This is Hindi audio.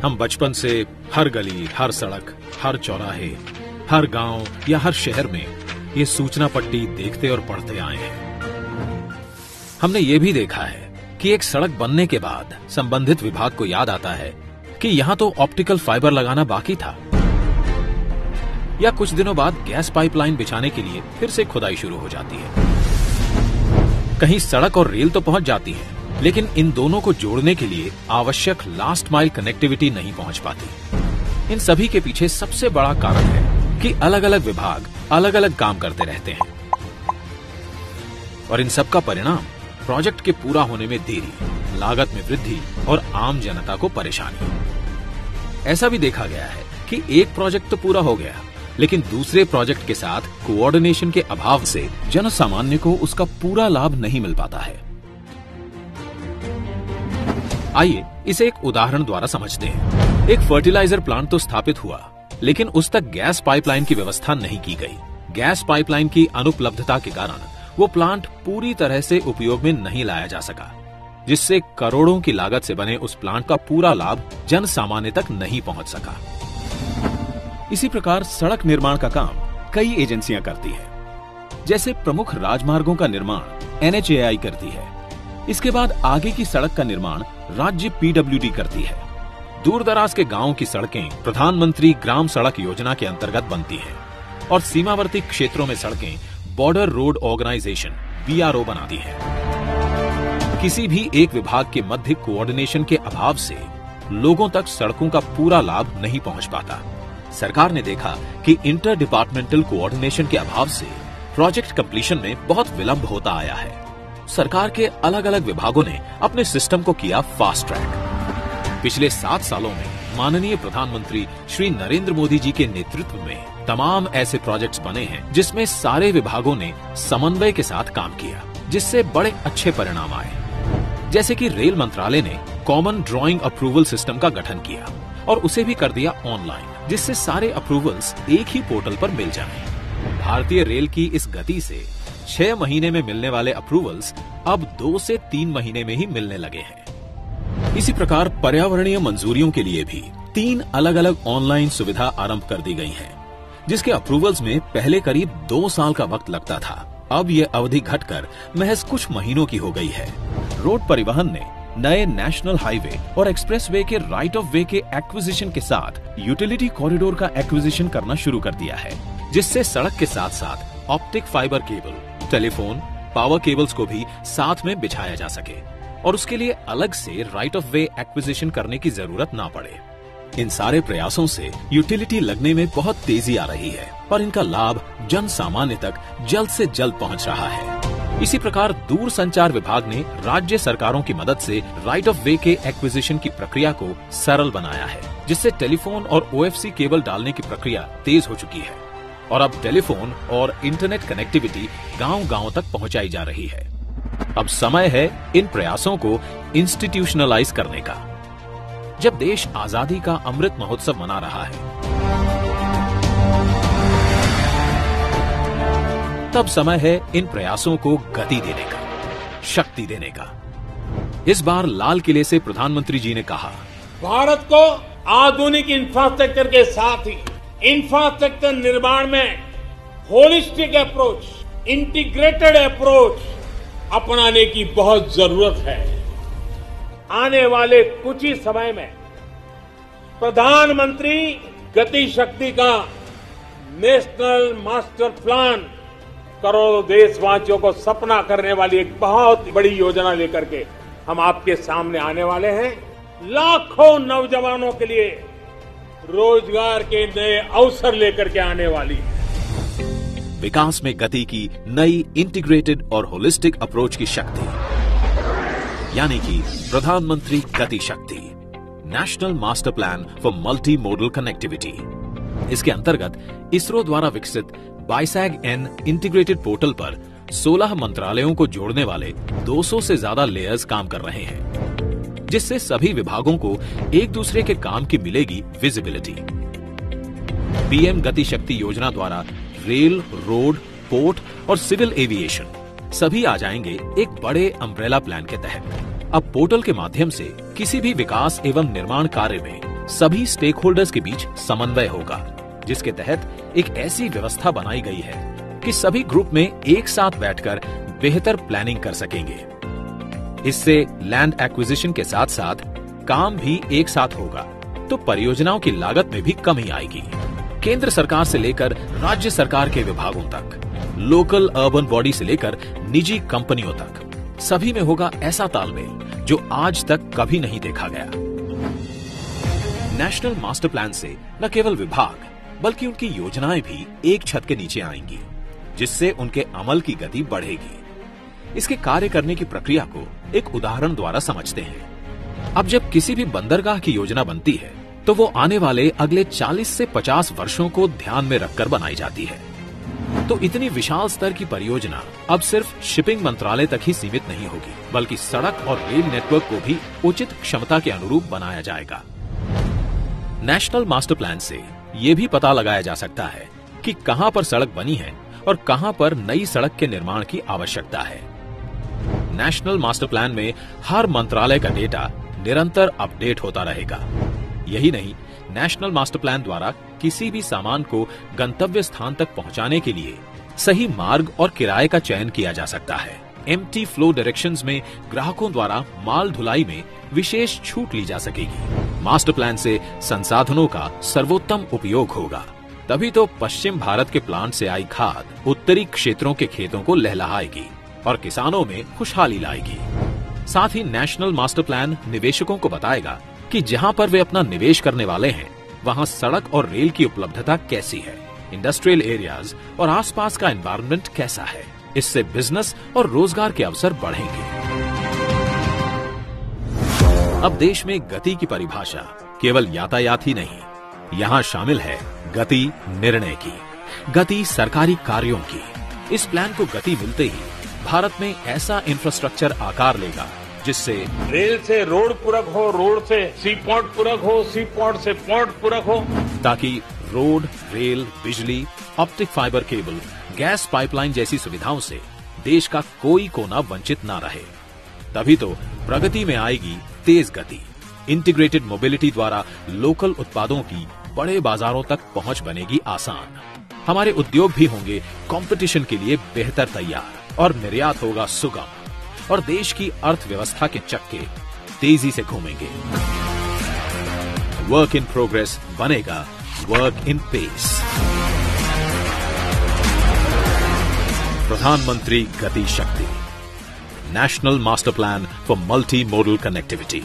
हम बचपन से हर गली, हर सड़क, हर चौराहे, हर गांव या हर शहर में ये सूचना पट्टी देखते और पढ़ते आए हैं। हमने ये भी देखा है कि एक सड़क बनने के बाद संबंधित विभाग को याद आता है कि यहां तो ऑप्टिकल फाइबर लगाना बाकी था, या कुछ दिनों बाद गैस पाइपलाइन बिछाने के लिए फिर से खुदाई शुरू हो जाती है। कहीं सड़क और रेल तो पहुंच जाती है, लेकिन इन दोनों को जोड़ने के लिए आवश्यक लास्ट माइल कनेक्टिविटी नहीं पहुंच पाती। इन सभी के पीछे सबसे बड़ा कारण है कि अलग अलग विभाग अलग अलग काम करते रहते हैं, और इन सब का परिणाम प्रोजेक्ट के पूरा होने में देरी, लागत में वृद्धि और आम जनता को परेशानी। ऐसा भी देखा गया है कि एक प्रोजेक्ट तो पूरा हो गया, लेकिन दूसरे प्रोजेक्ट के साथ कोऑर्डिनेशन के अभाव से जन सामान्य को उसका पूरा लाभ नहीं मिल पाता है। आइए इसे एक उदाहरण द्वारा समझते हैं। एक फर्टिलाइजर प्लांट तो स्थापित हुआ, लेकिन उस तक गैस पाइपलाइन की व्यवस्था नहीं की गई। गैस पाइपलाइन की अनुपलब्धता के कारण वो प्लांट पूरी तरह से उपयोग में नहीं लाया जा सका, जिससे करोड़ों की लागत से बने उस प्लांट का पूरा लाभ जन सामान्य तक नहीं पहुंच सका। इसी प्रकार सड़क निर्माण का काम कई एजेंसियां करती है। जैसे प्रमुख राजमार्गों का निर्माण NHAI करती है। इसके बाद आगे की सड़क का निर्माण राज्य PWD करती है। दूर दराज के गांवों की सड़कें प्रधानमंत्री ग्राम सड़क योजना के अंतर्गत बनती हैं, और सीमावर्ती क्षेत्रों में सड़कें बॉर्डर रोड ऑर्गेनाइजेशन BRO बनाती है। किसी भी एक विभाग के मध्य कोऑर्डिनेशन के अभाव से लोगों तक सड़कों का पूरा लाभ नहीं पहुंच पाता। सरकार ने देखा कि इंटर डिपार्टमेंटल कोऑर्डिनेशन के अभाव से प्रोजेक्ट कंप्लीशन में बहुत विलंब होता आया है। सरकार के अलग अलग विभागों ने अपने सिस्टम को किया फास्ट ट्रैक। पिछले 7 सालों में माननीय प्रधानमंत्री श्री नरेंद्र मोदी जी के नेतृत्व में तमाम ऐसे प्रोजेक्ट्स बने हैं जिसमें सारे विभागों ने समन्वय के साथ काम किया, जिससे बड़े अच्छे परिणाम आए। जैसे कि रेल मंत्रालय ने कॉमन ड्राइंग अप्रूवल सिस्टम का गठन किया और उसे भी कर दिया ऑनलाइन, जिससे सारे अप्रूवल्स एक ही पोर्टल पर मिल जाएं। भारतीय रेल की इस गति से 6 महीने में मिलने वाले अप्रूवल्स अब 2 से 3 महीने में ही मिलने लगे हैं। इसी प्रकार पर्यावरणीय मंजूरियों के लिए भी 3 अलग अलग ऑनलाइन सुविधा आरंभ कर दी गई है, जिसके अप्रूवल्स में पहले करीब 2 साल का वक्त लगता था। अब ये अवधि घटकर महज कुछ महीनों की हो गई है। रोड परिवहन ने नए नेशनल हाईवे और एक्सप्रेसवे के राइट ऑफ वे के एक्विजिशन के साथ यूटिलिटी कॉरिडोर का एक्विजिशन करना शुरू कर दिया है, जिससे सड़क के साथ साथ optic fibre cable, telephone, power cables को भी साथ में बिछाया जा सके, और उसके लिए अलग से राइट ऑफ वे एक्विजिशन करने की जरूरत ना पड़े। इन सारे प्रयासों से यूटिलिटी लगने में बहुत तेजी आ रही है और इनका लाभ जन सामान्य तक जल्द से जल्द पहुंच रहा है। इसी प्रकार दूर संचार विभाग ने राज्य सरकारों की मदद से राइट ऑफ वे के एक्विजिशन की प्रक्रिया को सरल बनाया है, जिससे टेलीफोन और OFC केबल डालने की प्रक्रिया तेज हो चुकी है, और अब टेलीफोन और इंटरनेट कनेक्टिविटी गांव-गांव तक पहुंचाई जा रही है। अब समय है इन प्रयासों को इंस्टीट्यूशनलाइज करने का। जब देश आजादी का अमृत महोत्सव मना रहा है, तब समय है इन प्रयासों को गति देने का, शक्ति देने का। इस बार लाल किले से प्रधानमंत्री जी ने कहा, भारत को आधुनिक इंफ्रास्ट्रक्चर के साथ ही इंफ्रास्ट्रक्चर निर्माण में होलिस्टिक अप्रोच, इंटीग्रेटेड अप्रोच अपनाने की बहुत जरूरत है। आने वाले कुछ ही समय में प्रधानमंत्री गति शक्ति का नेशनल मास्टर प्लान करोड़ों देशवासियों को सपना करने वाली एक बहुत बड़ी योजना लेकर के हम आपके सामने आने वाले हैं। लाखों नौजवानों के लिए रोजगार के नए अवसर लेकर के आने वाली है। विकास में गति की नई इंटीग्रेटेड और होलिस्टिक अप्रोच की शक्ति, यानी कि प्रधानमंत्री गति शक्ति, national master plan for multi modal connectivity. इसके अंतर्गत इसरो द्वारा विकसित BISAG-N इंटीग्रेटेड पोर्टल पर 16 मंत्रालयों को जोड़ने वाले 200 से ज्यादा लेयर्स काम कर रहे हैं, जिससे सभी विभागों को एक दूसरे के काम की मिलेगी विजिबिलिटी। PM गति शक्ति योजना द्वारा रेल, रोड, पोर्ट और सिविल एविएशन सभी आ जाएंगे एक बड़े अम्ब्रेला प्लान के तहत। अब पोर्टल के माध्यम से किसी भी विकास एवं निर्माण कार्य में सभी स्टेक होल्डर्स के बीच समन्वय होगा, जिसके तहत एक ऐसी व्यवस्था बनाई गई है कि सभी ग्रुप में एक साथ बैठकर बेहतर प्लानिंग कर सकेंगे। इससे लैंड एक्विजिशन के साथ साथ काम भी एक साथ होगा, तो परियोजनाओं की लागत में भी कमी आएगी। केंद्र सरकार से लेकर राज्य सरकार के विभागों तक, लोकल अर्बन बॉडी से लेकर निजी कंपनियों तक, सभी में होगा ऐसा तालमेल जो आज तक कभी नहीं देखा गया। नेशनल मास्टर प्लान से न केवल विभाग बल्कि उनकी योजनाएं भी एक छत के नीचे आएंगी, जिससे उनके अमल की गति बढ़ेगी। इसके कार्य करने की प्रक्रिया को एक उदाहरण द्वारा समझते हैं। अब जब किसी भी बंदरगाह की योजना बनती है तो वो आने वाले अगले 40 से 50 वर्षों को ध्यान में रखकर बनाई जाती है। तो इतनी विशाल स्तर की परियोजना अब सिर्फ शिपिंग मंत्रालय तक ही सीमित नहीं होगी, बल्कि सड़क और रेल नेटवर्क को भी उचित क्षमता के अनुरूप बनाया जाएगा। नेशनल मास्टर प्लान से ये भी पता लगाया जा सकता है कि कहां पर सड़क बनी है और कहां पर नई सड़क के निर्माण की आवश्यकता है। नेशनल मास्टर प्लान में हर मंत्रालय का डेटा निरंतर अपडेट होता रहेगा। यही नहीं, नेशनल मास्टर प्लान द्वारा किसी भी सामान को गंतव्य स्थान तक पहुंचाने के लिए सही मार्ग और किराए का चयन किया जा सकता है। एम्प्टी फ्लो डायरेक्शंस में ग्राहकों द्वारा माल ढुलाई में विशेष छूट ली जा सकेगी। मास्टर प्लान से संसाधनों का सर्वोत्तम उपयोग होगा, तभी तो पश्चिम भारत के प्लांट से आई खाद उत्तरी क्षेत्रों के खेतों को लहलहाएगी और किसानों में खुशहाली लाएगी। साथ ही नेशनल मास्टर प्लान निवेशकों को बताएगा कि जहां पर वे अपना निवेश करने वाले हैं, वहां सड़क और रेल की उपलब्धता कैसी है, इंडस्ट्रियल एरियाज और आसपास का एनवायरनमेंट कैसा है। इससे बिजनेस और रोजगार के अवसर बढ़ेंगे। अब देश में गति की परिभाषा केवल यातायात ही नहीं, यहाँ शामिल है गति निर्णय की, गति सरकारी कार्यों की। इस प्लान को गति मिलते ही भारत में ऐसा इंफ्रास्ट्रक्चर आकार लेगा जिससे रेल से रोड पूरक हो, रोड से सी पोर्ट पूरक हो, सी पोर्ट से पोर्ट पूरक हो, ताकि रोड, रेल, बिजली, optic fibre cable, gas pipeline जैसी सुविधाओं से देश का कोई कोना वंचित ना रहे। तभी तो प्रगति में आएगी तेज गति। इंटीग्रेटेड मोबिलिटी द्वारा लोकल उत्पादों की बड़े बाजारों तक पहुंच बनेगी आसान। हमारे उद्योग भी होंगे कंपटीशन के लिए बेहतर तैयार और निर्यात होगा सुगम और देश की अर्थव्यवस्था के चक्के तेजी से घूमेंगे। वर्क इन प्रोग्रेस बनेगा वर्क इन पेस। प्रधानमंत्री गति शक्ति, national master plan for multi modal connectivity.